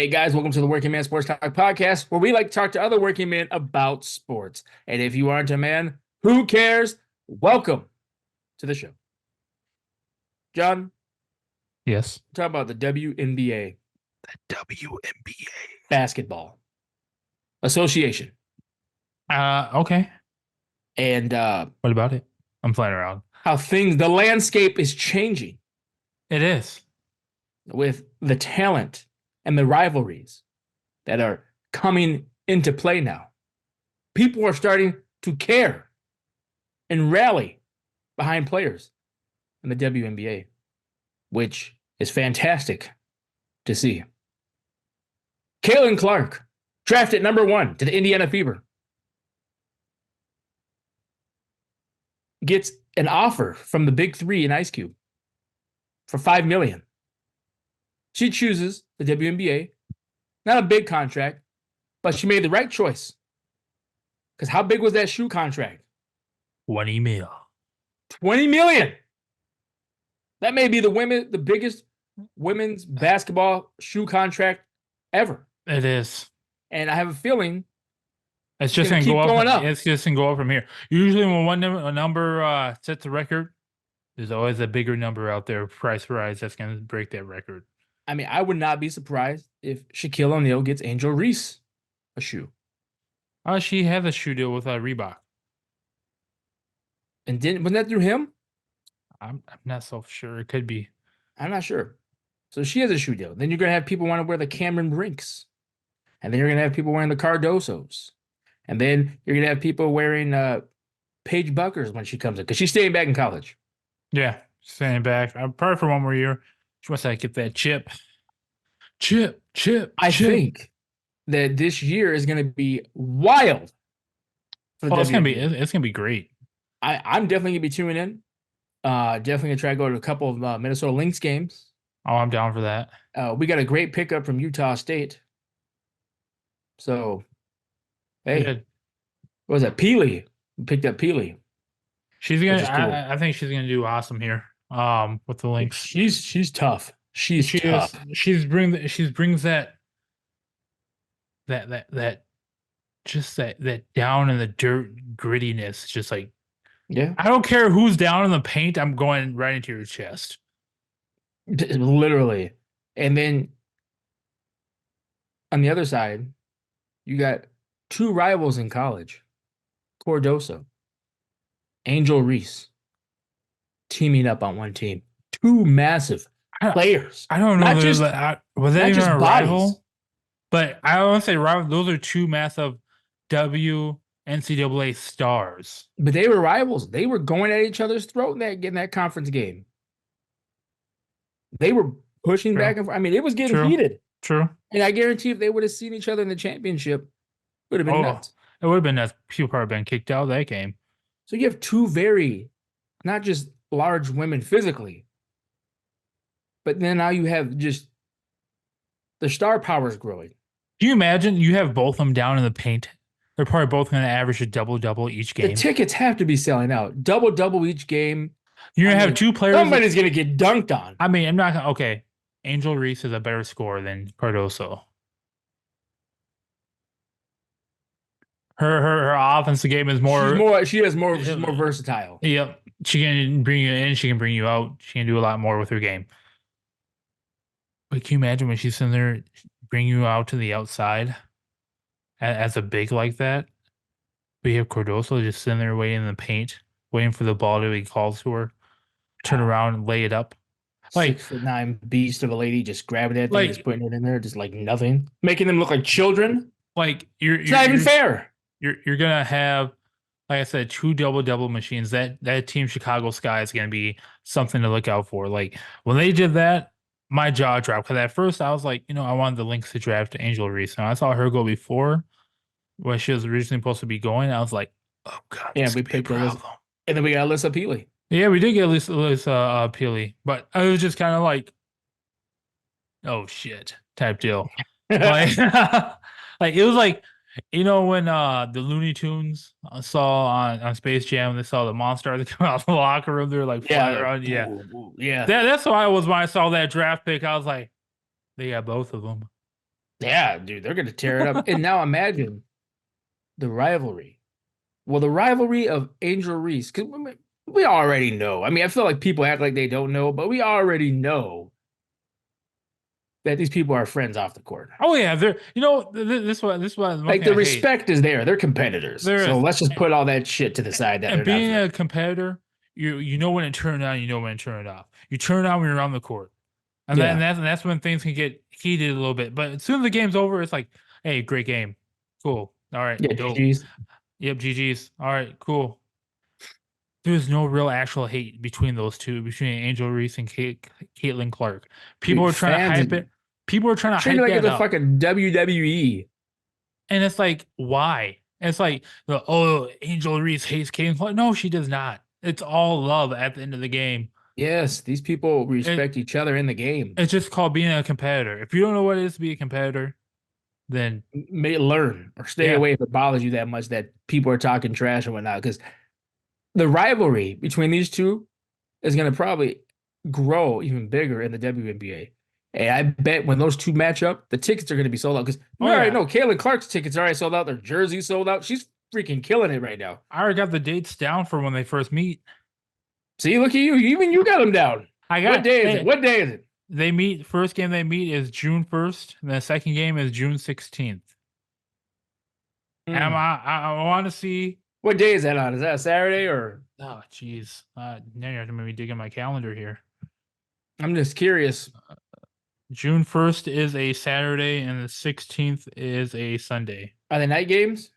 Hey guys, welcome to the Working Man Sports Talk podcast, where we like to talk to other working men about sports. And if you aren't a man, who cares? Welcome to the show. John, Yes. talk about the WNBA WNBA. Basketball Association. Okay. And What about it? I'm flying around. how the landscape is changing It is. with the talent and the rivalries that are coming into play now. People are starting to care and rally behind players in the WNBA, which is fantastic to see. Caitlin Clark, drafted number 1 to the Indiana Fever, gets an offer from the Big Three in Ice Cube for $5 million. She chooses the WNBA. Not a big contract, but she made the right choice. Because how big was that shoe contract? 20 mil. $20 million. That may be the biggest women's basketball shoe contract ever. It is. And I have a feeling It's just going to keep go going up. It's just going to go up from here. Usually when a number sets a record, there's always a bigger number out there, price rise, that's going to break that record. I mean, I would not be surprised if Shaquille O'Neal gets Angel Reese a shoe. She has a shoe deal with Reebok. And wasn't that through him? I'm not so sure. It could be. I'm not sure. So she has a shoe deal. Then you're going to have people want to wear the Cameron Brinks. And then you're going to have people wearing the Cardosos. And then you're going to have people wearing Paige Buckers when she comes in. Because she's staying back in college. Yeah, staying back. Probably for one more year. She wants to get that chip. I think that this year is going to be wild. It's gonna be great. I'm definitely gonna be tuning in. Definitely gonna try to go to a couple of Minnesota Lynx games. Oh, I'm down for that. We got a great pickup from Utah State. So, hey, what was that? Peely. We picked up Peely. She's gonna. Cool. I think she's gonna do awesome here. With the Lynx. She's tough. She tough. She brings that just that down in the dirt grittiness. Just like, yeah, I don't care who's down in the paint. I'm going right into your chest. Literally. And then on the other side, you got two rivals in college, Cardoso, Angel Reese, teaming up on one team. Two massive players. I don't know. Was that even a rival? But I want to say rival. Those are two massive NCAA stars. But they were rivals. They were going at each other's throat in that conference game. They were pushing back and forth. I mean, it was getting heated. True. And I guarantee if they would have seen each other in the championship, it would have been nuts. It would have been nuts. People probably been kicked out of that game. So you have two very, not just large women physically, but then now you have just the star power is growing. Can you imagine you have both of them down in the paint? They're probably both going to average a double-double each game. The tickets have to be selling out. Double-double each game. You're going to have two players. Somebody's going to get dunked on. I mean, I'm not going to. Okay. Angel Reese is a better scorer than Cardoso. Her offensive game is more. She's more versatile. Yep. She can bring you in. She can bring you out. She can do a lot more with her game. But can you imagine when she's in there, bring you out to the outside as a big like that? But you have Cardoso just sitting there waiting in the paint, waiting for the ball to be called to her, turn around and lay it up. Like 6'9" beast of a lady just grabbing that thing, just putting it in there, just like nothing, making them look like children. Like it's not even fair. You're gonna have, like I said, two double machines. That Team Chicago Sky is gonna be something to look out for. Like when they did that, my jaw dropped. Because at first I was like, I wanted the Lynx to draft Angel Reese. And I saw her go before when she was originally supposed to be going. I was like, oh god, yeah, we picked Alyssa, and then we got Alyssa Peely. Yeah, we did get Alyssa Peely, but I was just kind of like, oh shit, type deal. like it was like, when the Looney Tunes saw on Space Jam, they saw the monster that come out of the locker room, they're like flying around. Yeah. That's why I was when I saw that draft pick. I was like, they got both of them. Yeah, dude, they're gonna tear it up. And now imagine the rivalry. Well, the rivalry of Angel Reese, because we already know. I mean, I feel like people act like they don't know, but we already know that these people are friends off the court. Oh yeah, they're this is what one Like thing the I hate. respect is there. They're competitors. There So is, let's just put all that shit to the side that and they're not being friends. a competitor, you know when to turn it on, you know when to turn it off. You turn it on when you're on the court, Yeah. and that's when things can get heated a little bit. But as soon as the game's over, it's like, hey, great game, cool, all right, Yeah, dope, GG's. yep, GG's, all right, cool. There's no real actual hate between those two, between Angel Reese and Caitlin Clark. People Dude, are trying to fans hype it. People are trying to treat me hype like it's that a up. fucking WWE. And it's like, why? It's like, oh, Angel Reese hates Caitlin Clark. No, she does not. It's all love at the end of the game. Yes, these people It respect each other in the game. it's just called being a competitor. If you don't know what it is to be a competitor, then May learn or stay yeah, away if it bothers you that much that people are talking trash and whatnot. Because the rivalry between these two is going to probably grow even bigger in the WNBA. And I bet when those two match up, the tickets are going to be sold out because oh we already yeah, know Caitlin Clark's tickets are already sold out. Their jersey's sold out. She's freaking killing it right now. I already got the dates down for when they first meet. See, look at you. Even you got them down. I What got day is it? hey, What day is it? they meet. First game they meet is June 1st, and the second game is June 16th. And Hmm. I want to see. What day is that on? Is that a Saturday or? Oh, jeez. Now you have to maybe dig in my calendar here. I'm just curious. June 1st is a Saturday, and the 16th is a Sunday. Are they night games?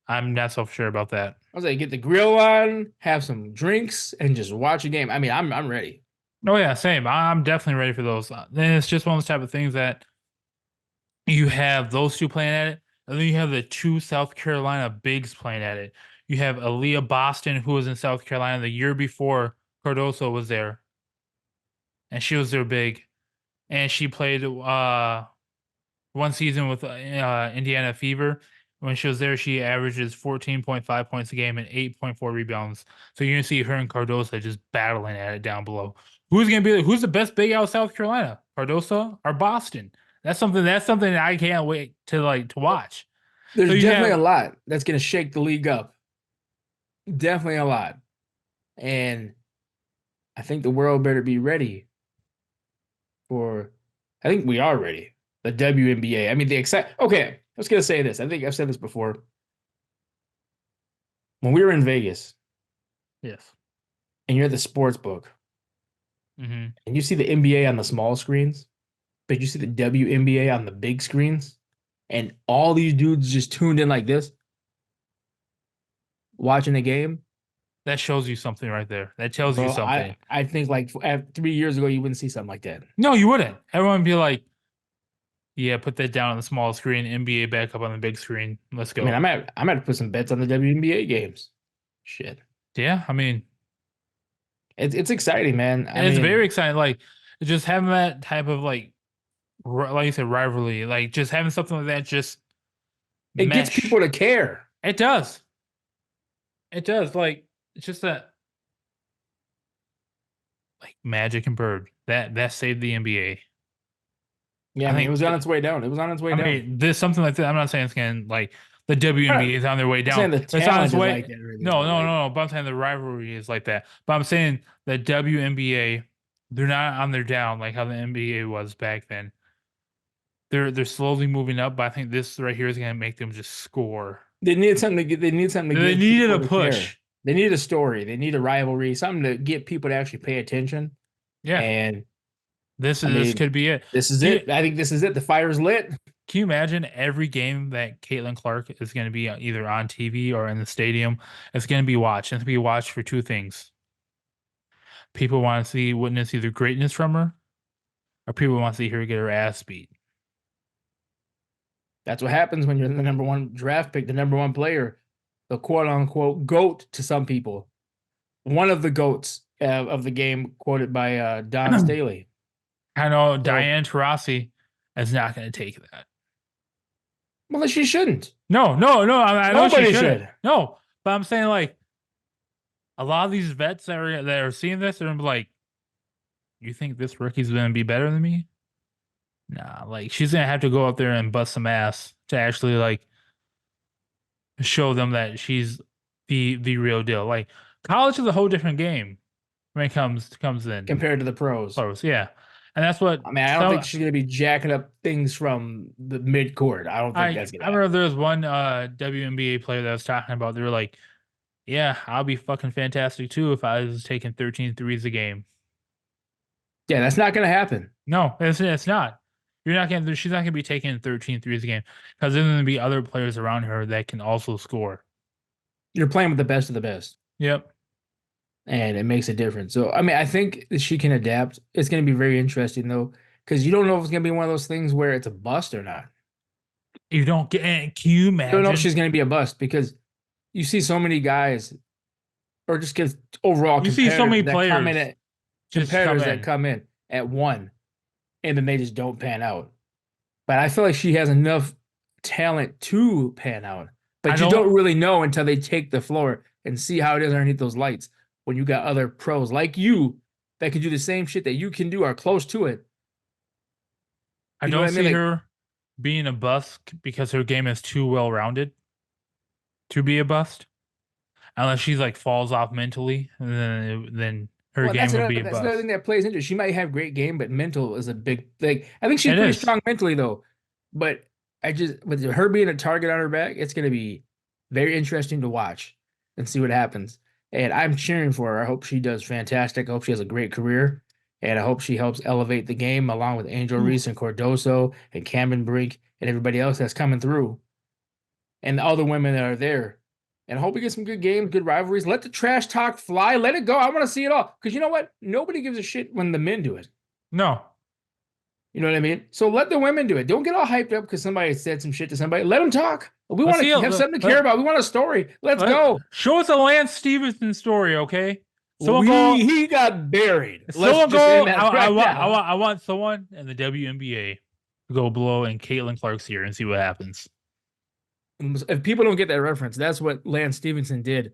I'm not so sure about that. I was like, get the grill on, have some drinks, and just watch a game. I mean, I'm ready. Oh yeah, same. I'm definitely ready for those. Then it's just one of those type of things that you have those two playing at it, and then you have the two South Carolina bigs playing at it. You have Aaliyah Boston, who was in South Carolina the year before Cardoso was there, and she was their big, and she played one season with Indiana Fever. When she was there, she averages 14.5 points a game and 8.4 rebounds. So you're gonna see her and Cardosa just battling at it down below. Who's the best big out of South Carolina? Cardosa or Boston? That's something that I can't wait to watch. So There's you definitely a have lot that's going to shake the league up. Definitely a lot. And I think the world better be ready for, I think we are ready. The WNBA. I mean, okay, I was going to say this. I think I've said this before. When we were in Vegas yes. and you're at the sports book Mm-hmm. and you see the NBA on the small screens, but you see the WNBA on the big screens, and all these dudes just tuned in like this, watching the game. That shows you something right there. That tells you Bro, something. I think like 3 years ago you wouldn't see something like that. No, you wouldn't. Everyone would be like, "Yeah, put that down on the small screen. NBA back up on the big screen. Let's I mean, go." I'm at to put some bets on the WNBA games. Shit, Yeah, I mean, it's exciting, man. I it's very mean, exciting. Like just having that type of like you said, rivalry. Like just having something like that just it gets mesh. people to care. It does. It does. Like it's just that like Magic and Bird that saved the NBA. Yeah, I I mean, it think. was on its way down. It was on its way I down. mean, there's something like that. I'm not saying it's going to like the I'm not WNBA is on their way down. saying the It's on its talent is like way. that or anything, No, but no, like, no, no. But I'm saying the rivalry is like that. But I'm saying the WNBA, they're not on their down like how the NBA was back then. They're slowly moving up, but I think this right here is going to make them just score. they need something to get. They need something to They give needed a people to care. push. They need a story. They need a rivalry. Something to get people to actually pay attention. Yeah, And I this mean, could be it. this is Can you, it. I think this is it. The fire's lit. can you imagine every game that Caitlin Clark is going to be either on TV or in the stadium? It's going to be watched. It's going to be watched for two things. People want to witness either greatness from her, or people want to see her get her ass beat. That's what happens when you're the number one draft pick, the number one player, the quote unquote GOAT to some people. One of the GOATs of the game, quoted by Don Staley. I know So, Diane Taurasi is not going to take that. well, she shouldn't. No, no, no. I know she Nobody shouldn't. should. No, but I'm saying like a lot of these vets that are seeing this, they're gonna be like, "You think this rookie's going to be better than me?" Nah, like she's gonna have to go up there and bust some ass to actually like show them that she's the real deal. Like college is a whole different game when it comes in compared to the pros. close, yeah. And that's what I mean, I don't think so she's gonna be jacking up things from the mid court. I don't think I that's gonna I happen. remember there was one WNBA player that was talking about they were like, yeah, I'll be fucking fantastic too if I was taking 13 threes a game. Yeah, that's not gonna happen. No, it's not. You're not gonna she's not gonna be taking 13 threes a game because there's gonna be other players around her that can also score. You're playing with the best of the best, Yep. and it makes a difference. So, I mean, I think that she can adapt. It's gonna be very interesting though, because you don't know if it's gonna be one of those things where it's a bust or not. You don't get can you You don't know if imagine? she's gonna be a bust because you see so many guys, or just because overall You see so many players just come competitors that in. come in at one, and then they just don't pan out. But I feel like she has enough talent to pan out. I But you don't don't really know until they take the floor and see how it is underneath those lights when you got other pros like you that can do the same shit that you can do or close to it. I You know what don't I mean? see Like, her being a bust because her game is too well rounded to be a bust. Unless she's like falls off mentally, and then her well, game would be a that's another thing bust. that plays into it. She might have great game, but mental is a big like I think she's It pretty is. strong mentally though. But I just with her being a target on her back, it's gonna be very interesting to watch and see what happens. And I'm cheering for her. I hope she does fantastic. I hope she has a great career. And I hope she helps elevate the game along with Angel Reese and Cordoso and Cameron Brink and everybody else that's coming through and all the women that are there. And I hope we get some good games, good rivalries. Let the trash talk fly. Let it go. I want to see it all. Because you know what? Nobody gives a shit when the men do it. No. You know what I mean? So let the women do it. Don't get all hyped up because somebody said some shit to somebody. Let them talk. We Let's want see it. to have something to care about. We want a story. Let's go. Show us a Lance Stevenson story, okay? Someone We go. he got buried. Let's Someone just go. end that right now. I want someone in the WNBA to go blow in Caitlin Clark's ear and see what happens If people don't get that reference, that's what Lance Stevenson did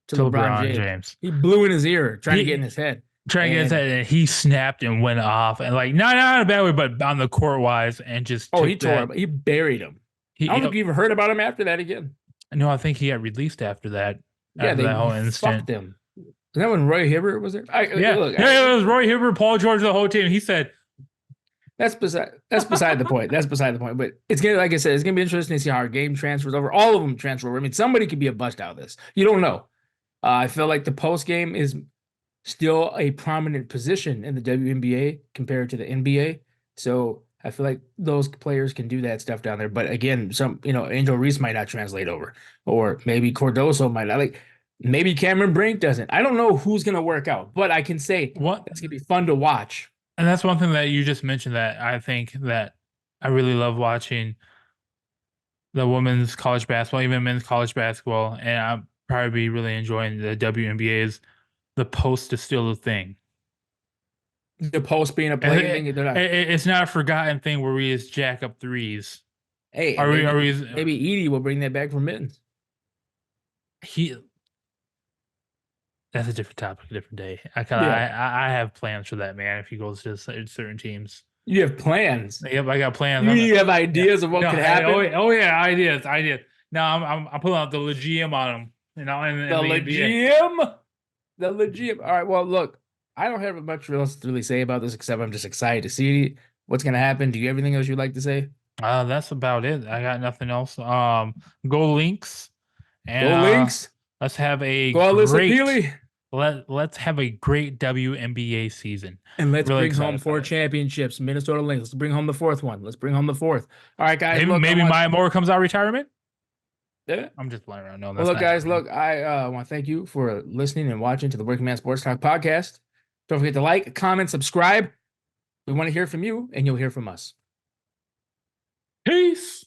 to to LeBron LeBron James. James. He blew in his ear trying to get in He his head. trying to get his And head, and he snapped and went off, and like not in a bad way, but on the court wise, and just oh, he took tore that. him. He buried him. I don't He think you even heard about him after that again. no, I think he got released Yeah, after they that whole fucked instant. him. Is that when Roy Hibbert was there? Yeah, yeah, it was Roy Hibbert, Paul George, the whole team. He said, that's beside the point. That's beside the point. But it's gonna, like I said, it's gonna be interesting to see how our game transfers over. All of them transfer over. I mean, somebody could be a bust out of this. You don't know. I feel like the post game is still a prominent position in the WNBA compared to the NBA. So I feel like those players can do that stuff down there. But again, Angel Reese might not translate over, or maybe Cordoso might not. Like maybe Cameron Brink doesn't. I don't know who's gonna work out, but I can say "What?" it's gonna be fun to watch. And that's one thing that you just mentioned that I think that I really love watching the women's college basketball, even men's college basketball, and I'll probably be really enjoying the WNBA is the post is still a thing. The post being a And play thing, they're not. it's not a forgotten thing where we just jack up threes. Hey, and Are we maybe Edie will bring that back for mittens. he that's a different topic, a different day. Yeah, I have plans for that man if he goes to certain teams. you have plans. Yep, I got plans on You that. have Yeah. ideas of what No, could hey, happen. oh yeah, ideas. Now I'm pulling out the legium on him, The in the NBA. legium. The legium. All right. Well, look, I don't have much else to really say about this except I'm just excited to see what's going to happen. Do you have anything else you'd like to say? That's about it. I got nothing else. Go Lynx, and Go Lynx. let's have a Go Alyssa great Peely. let's have a great WNBA season. And let's Really bring home excited for 4 it. championships. Minnesota Lynx. Let's bring home the fourth one. Let's bring home the fourth. All right, guys. Look, I Maybe want. Maya Moore comes out of retirement. Yeah. I'm just playing around. No, Well, that's look, not guys. happening. Look, I want to thank you for listening and watching to the Working Man Sports Talk podcast. Don't forget to like, comment, subscribe. We want to hear from you, and you'll hear from us. Peace.